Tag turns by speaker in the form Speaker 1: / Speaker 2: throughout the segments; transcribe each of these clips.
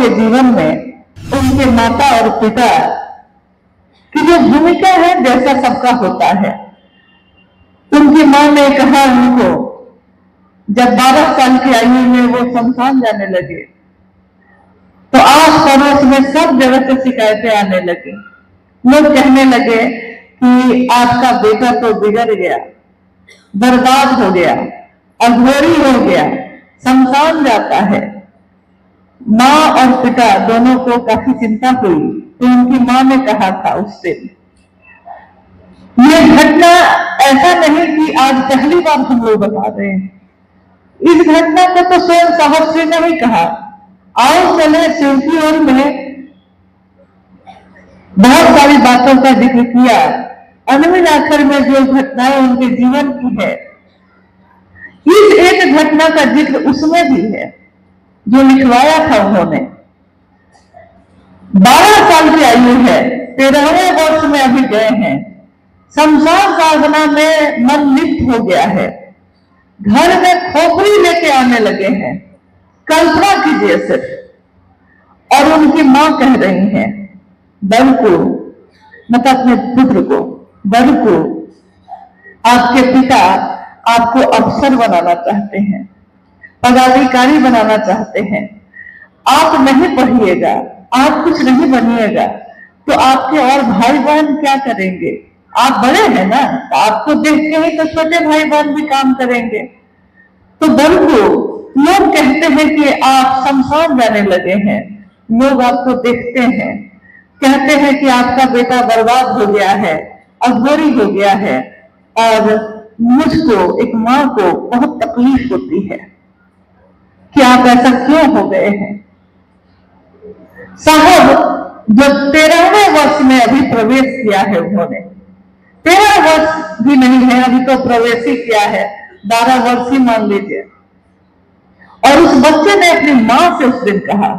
Speaker 1: के जीवन में उनके माता और पिता की जो भूमिका है जैसा सबका होता है। उनकी मां ने कहा उनको, जब 12 साल की आयु में वो शमशान जाने लगे तो आस पड़ोस में सब जगह से शिकायतें आने लगी। लोग कहने लगे कि आपका बेटा तो बिगड़ गया, बर्बाद हो गया, अघोरी हो गया, शमशान जाता है। माँ और पिता दोनों को काफी चिंता हुई। तो उनकी माँ ने कहा था उस दिन, ये घटना ऐसा नहीं कि आज पहली बार हम लोग बता रहे हैं, इस घटना को तो स्वयं साहब ने ही कहा। आओ चले शिव की ओर में बहुत सारी बातों का जिक्र किया। अंत आखिर में जो घटनाएं उनके जीवन की है, इस एक घटना का जिक्र उसमें भी है जो लिखवाया था उन्होंने। 12 साल की आयु है, 13वें वर्ष में अभी गए हैं, शमशान साधना में मन लिप्त हो गया है, घर में खोपड़ी लेके आने लगे हैं, कल्पना कीजिए सिर्फ। और उनकी मां कह रही हैं बल को, मतलब अपने पुत्र को, बल को, आपके पिता आपको अफसर बनाना चाहते हैं, पदाधिकारी बनाना चाहते हैं, आप नहीं पढ़िएगा, आप कुछ नहीं बनिएगा तो आपके और भाई बहन क्या करेंगे? आप बड़े हैं ना, तो आपको देख के ही तो छोटे भाई बहन भी काम करेंगे। तो बल को लोग कहते हैं कि आप शमशान जाने लगे हैं, लोग आपको देखते हैं, कहते हैं कि आपका बेटा बर्बाद हो गया है, अघोरी हो गया है। और मुझको, एक मां को बहुत तकलीफ होती है कि आप ऐसा क्यों हो गए हैं। साहब जब 13वें वर्ष में अभी प्रवेश किया है उन्होंने, 13 वर्ष भी नहीं है, अभी तो प्रवेश ही किया है, 12 वर्ष ही मान लीजिए। और उस बच्चे ने अपनी मां से उस दिन कहा,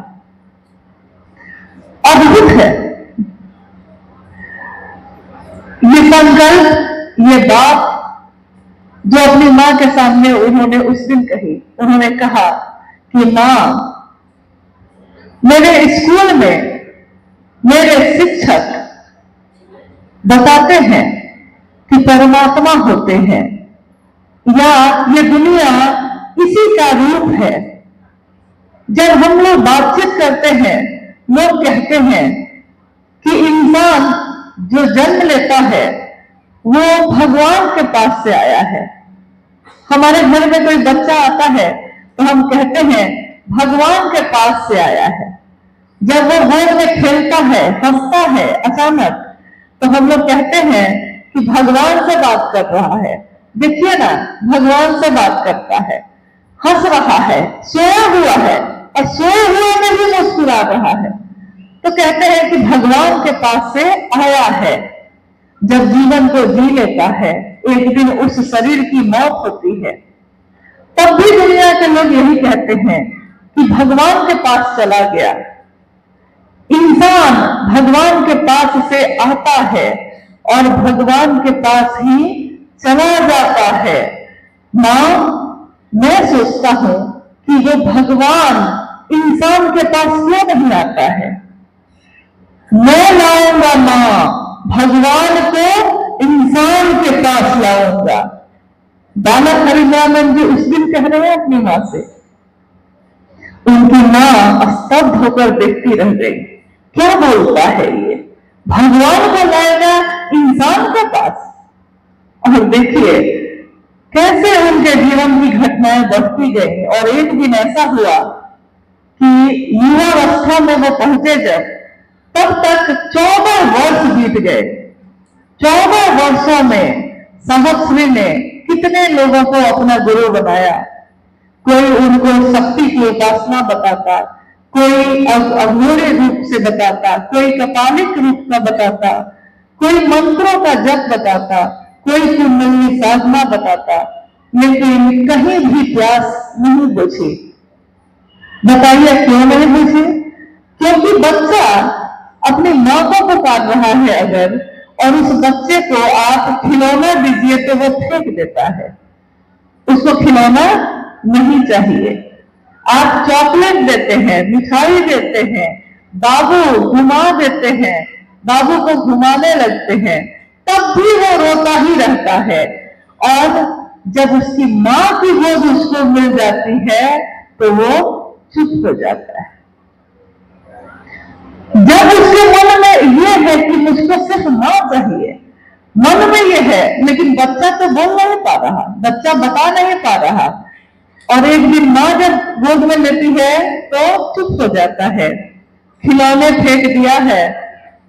Speaker 1: अद्भुत है ये संकल्प, ये बात जो अपनी मां के सामने उन्होंने उस दिन कही। उन्होंने कहा कि मां, मेरे स्कूल में मेरे शिक्षक बताते हैं कि परमात्मा होते हैं या ये दुनिया इसी का रूप है। जब हम लोग बातचीत करते हैं, लोग कहते हैं कि इंसान जो जन्म लेता है वो भगवान के पास से आया है। हमारे घर में कोई बच्चा आता है तो हम कहते हैं भगवान के पास से आया है। जब वो घर में खेलता है, हंसता है अचानक, तो हम लोग कहते हैं कि भगवान से बात कर रहा है। देखिए ना, भगवान से बात करता है, हंस रहा है, सोया हुआ है और सोए हुए में भी मुस्कुरा रहा है। तो कहते हैं कि भगवान के पास से आया है। जब जीवन को जी लेता है, एक दिन उस शरीर की मौत होती है, तब भी दुनिया के लोग यही कहते हैं कि भगवान के पास चला गया। इंसान भगवान के पास से आता है और भगवान के पास ही चला जाता है। मां, मैं सोचता हूं कि वो भगवान इंसान के पास क्यों नहीं आता है। मैं लाऊंगा मां, भगवान को इंसान के पास लाऊंगा। बालक हरिनानंद जी उस दिन कह रहे हैं अपनी मां से। उनकी मां स्तब्ध होकर देखती रह गई, क्या बोलता है ये, भगवान को लाएगा इंसान के पास। और देखिए कैसे उनके जीवन की घटनाएं बढ़ती गई। और एक दिन ऐसा हुआ कि युवावस्था में वो पहुंचे जब, तब तक 14 वर्ष बीत गए। 14 वर्षों में सहस्री ने कितने लोगों को अपना गुरु बनाया। कोई उनको शक्ति की उपासना बताता, कोई अघोरी रूप से बताता, कोई कपालिक रूप का बताता, कोई मंत्रों का जप बताता, कोई कुंडली साधना बताता, लेकिन कहीं भी प्यास नहीं बुझी। बताइए क्यों नहीं बुझी? क्योंकि बच्चा अपनी मां को पुकार रहा है अगर, और उस बच्चे को आप खिलौना दीजिए तो वो फेंक देता है। उसको खिलौना नहीं चाहिए। आप चॉकलेट देते हैं, मिठाई देते हैं, बाबू घुमा देते हैं, बाबू को घुमाने लगते हैं, तब भी वो रोता ही रहता है। और जब उसकी माँ की गोद उसको मिल जाती है तो वो चुप हो जाता है। जब उसके मन में ये है कि मुझको सिर्फ माँ चाहिए, मन में ये है, लेकिन बच्चा तो बोल नहीं पा रहा, बच्चा बता नहीं पा रहा। और एक दिन माँ जब गोद में लेती है तो चुप हो जाता है। खिलौने फेंक दिया है,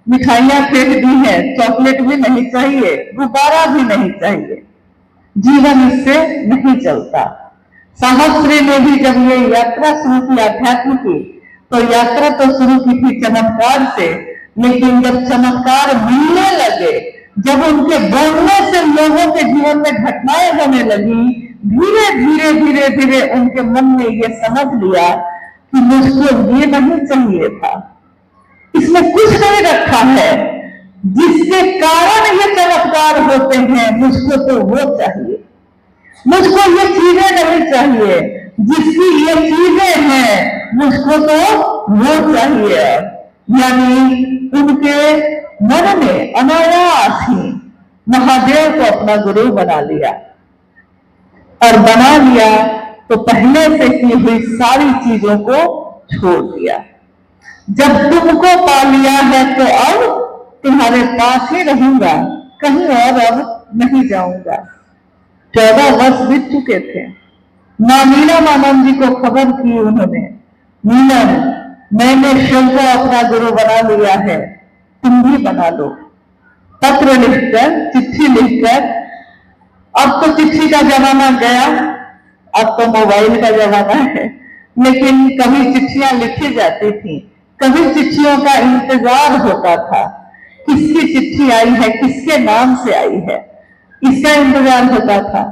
Speaker 1: मिठाइयां फेंक दी है, चॉकलेट भी नहीं चाहिए, गुब्बारा भी नहीं चाहिए, जीवन इससे नहीं चलता। साहब श्री ने भी जब ये यात्रा शुरू की अध्यात्म की, तो यात्रा तो शुरू की थी चमत्कार से, लेकिन जब चमत्कार मिलने लगे, जब उनके बोलने से लोगों के जीवन में घटनाएं होने लगी, धीरे धीरे धीरे धीरे उनके मन में ये समझ लिया कि मुझको ये नहीं चाहिए था, इसमें कुछ नहीं रखा है जिसके कारण ये चमत्कार होते हैं, मुझको तो वो चाहिए, मुझको ये चीजें नहीं चाहिए, जिसकी ये चीजें हैं मुझको तो वो चाहिए। यानी उनके मन में अनायास ही महादेव को अपना गुरु बना लिया, और बना लिया तो पहले से की हुई सारी चीजों को छोड़ दिया। जब तुमको पा लिया है तो अब तुम्हारे पास ही रहूंगा, कहीं और अब नहीं जाऊंगा। 14 वर्ष बीत चुके थे। मां नीलमानंद जी को खबर की उन्होंने, नीलम मैंने शिव को अपना गुरु बना लिया है, तुम भी बना लो। पत्र लिखकर, चिट्ठी लिखकर, अब तो चिट्ठी का जमाना गया, अब तो मोबाइल का जमाना है, लेकिन कभी चिट्ठियां लिखी जाती थी, कभी चिट्ठियों का इंतजार होता था, किसकी चिट्ठी आई है, किसके नाम से आई है, इसका इंतजार होता था।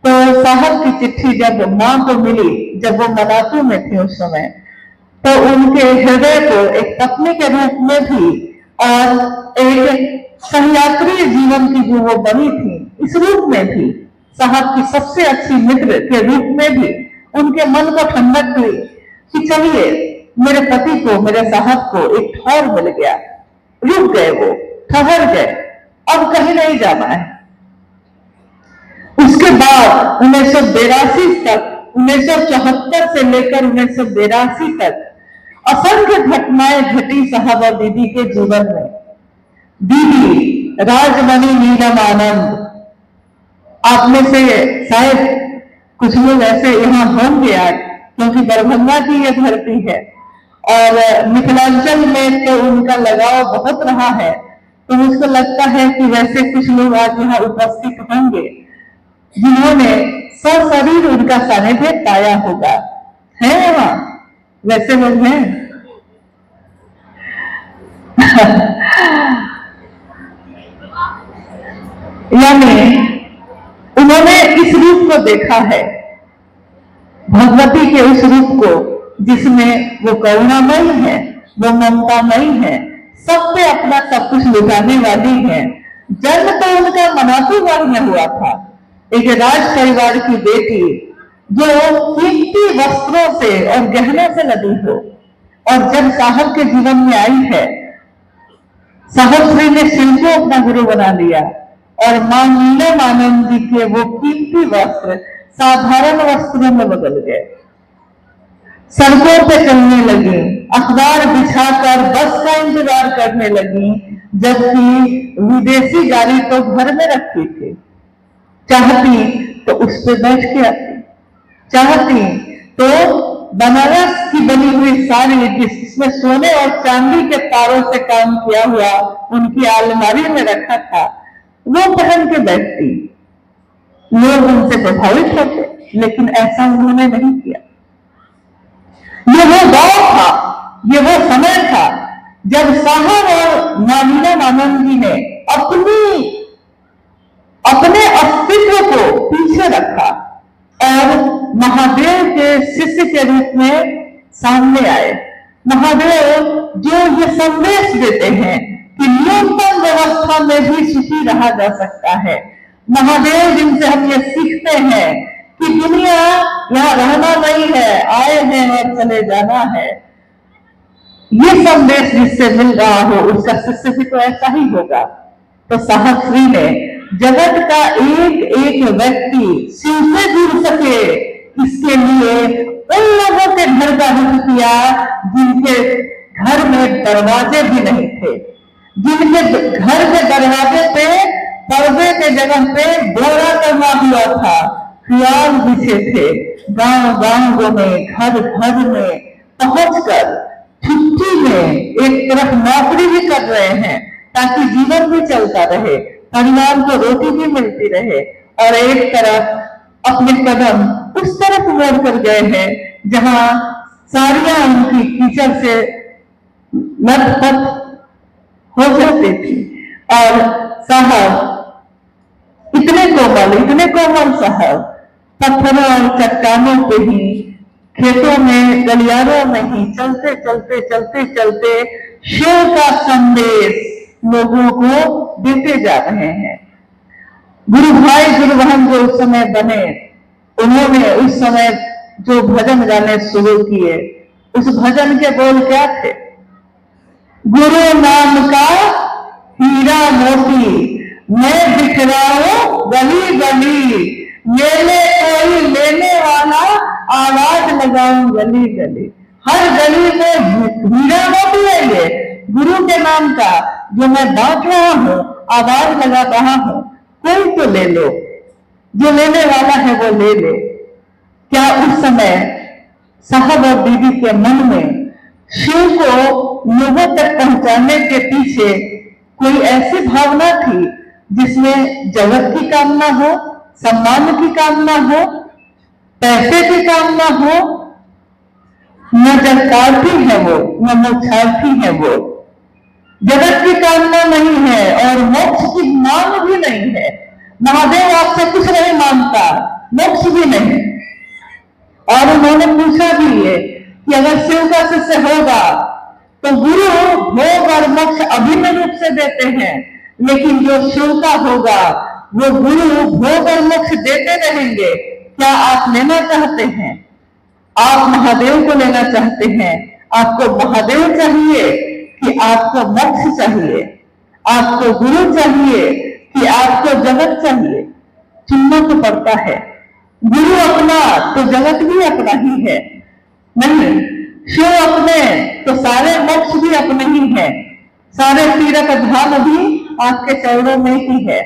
Speaker 1: तो साहब की चिट्ठी जब मां को मिली, जब वो मनातू में थी उस समय, तो उनके हृदय को एक पत्नी के रूप में भी और एक सहयात्री जीवन की जो वो बनी थी, इस रूप में भी, साहब की सबसे अच्छी मित्र के रूप में भी उनके मन को ठंडक हुई कि चलिए मेरे पति को, मेरे साहब को एक ठौर मिल गया। रुक गए, वो ठहर गए, अब कहीं नहीं जाना है। उसके बाद 1982 तक, 1974 से लेकर 1982 तक असंख्य घटनाएं घटी साहब और दीदी के जीवन में। दीदी राजमणि नीलमानंद, आप में से शायद कुछ लोग ऐसे यहाँ होंगे आज, क्योंकि दरभंगा की ये धरती है और मिथिलांचल में तो उनका लगाव बहुत रहा है, तो मुझको लगता है कि वैसे कुछ लोग आज यहाँ उपस्थित होंगे जिन्होंने सशरीर उनका सानिध्य पाया होगा। है वहां वैसे लोग हैं? यानी उन्होंने इस रूप को देखा है, भगवती के उस रूप को जिसमें वो करुणामयी है, वो ममतामयी है, सब पे अपना सब कुछ लुटाने वाली है। जन्म तो उनका मनातू में हुआ था, एक राज परिवार की बेटी जो कीमती वस्त्रों से और गहने से लदी हो, और जब साहब के जीवन में आई है, साहब श्री ने शिव को अपना गुरु बना लिया और मां नीलमानंद जी के वो कीमती वस्त्र साधारण वस्त्रों में बदल गए। सड़कों पे चलने लगी, अखबार बिछाकर बस का इंतजार करने लगी, जबकि विदेशी गाड़ी तो घर में रखी थी। चाहती तो उस पर बैठ के आती, चाहती तो बनारस की बनी हुई साड़ी जिसमें सोने और चांदी के तारों से काम किया हुआ उनकी अलमारी में रखा था, वो पहन के बैठती। लोग उनसे प्रभावित होते, लेकिन ऐसा उन्होंने नहीं किया। ये वो दौर था, ये वो समय था जब साहब और नीलमानंद जी ने अपने अस्तित्व को पीछे रखा और महादेव के शिष्य के रूप में सामने आए। महादेव जो ये संदेश देते हैं कि न्यूनतम व्यवस्था में भी सुखी रहा जा सकता है। महादेव जिनसे हम ये सीखते हैं कि दुनिया यहाँ रहना नहीं है, आए हैं और चले जाना है। ये संदेश जिससे मिल रहा हो उसका शिष्य भी तो ऐसा ही होगा। तो साहब श्री ने जगत का एक एक व्यक्ति शिव से जुड़ सके इसके लिए उन लोगों के घर का रुख किया जिनके घर में दरवाजे भी नहीं थे, जिनके घर के दरवाजे पे पर्दे के जगह पे बोरा करना हुआ था, ख्याल बिछे थे। गांव गांव में घर घर में पहुंचकर छुट्टी में एक तरफ नौकरी भी कर रहे हैं ताकि जीवन भी चलता रहे, परिवार को रोटी भी मिलती रहे, और एक तरफ अपने कदम उस तरफ मोड़ कर गए हैं जहां साड़ियां उनकी कीचड़ से लथपथ हो जाती थी। और साहब इतने कोमल साहब पत्थरों और चट्टानों पे ही, खेतों में, गलियारों में ही चलते चलते चलते चलते शिव का संदेश लोगों को देते जा रहे हैं। गुरु भाई गुरु बहन जो उस समय बने, उन्होंने उस समय जो भजन गाने शुरू किए, उस भजन के बोल क्या थे? गुरु नाम का हीरा मोती मैं बिखराऊं गली गली, मेले कोई लेने वाला आवाज लगाऊं गली गली। हर गली में हीरा मोती है ये गुरु के नाम का, जो मैं बांट रहा हूं, आवाज लगा रहा हूं, कोई तो ले लो, जो लेने वाला है वो ले ले। क्या उस समय साहब और बीबी के मन में शिव को लोगों तक पहुंचाने के पीछे कोई ऐसी भावना थी जिसमें जगत की कामना हो, सम्मान की कामना हो, पैसे की कामना हो? न जगतार्थी है वो, न मोक्षार्थी है वो। जगत की कामना नहीं है और मोक्ष की मांग भी नहीं है। महादेव आपसे कुछ नहीं मांगता, मोक्ष भी नहीं। और उन्होंने पूछा भी ये कि अगर शिव का शिष्य होगा तो गुरु भोग और मोक्ष अभिन्न रूप से देते हैं, लेकिन जो शिव का होगा वो गुरु भोग और मोक्ष देते रहेंगे। क्या आप लेना चाहते हैं? आप महादेव को लेना चाहते हैं? आपको महादेव चाहिए कि आपको मोक्ष चाहिए? आपको गुरु चाहिए कि आपको जगत चाहिए? चुनना तो पड़ता है। गुरु अपना तो जगत भी अपना ही है। नहीं, शिव अपने तो सारे मोक्ष भी अपने ही है, सारे तीर्थ धाम भी आपके चरणों में ही है।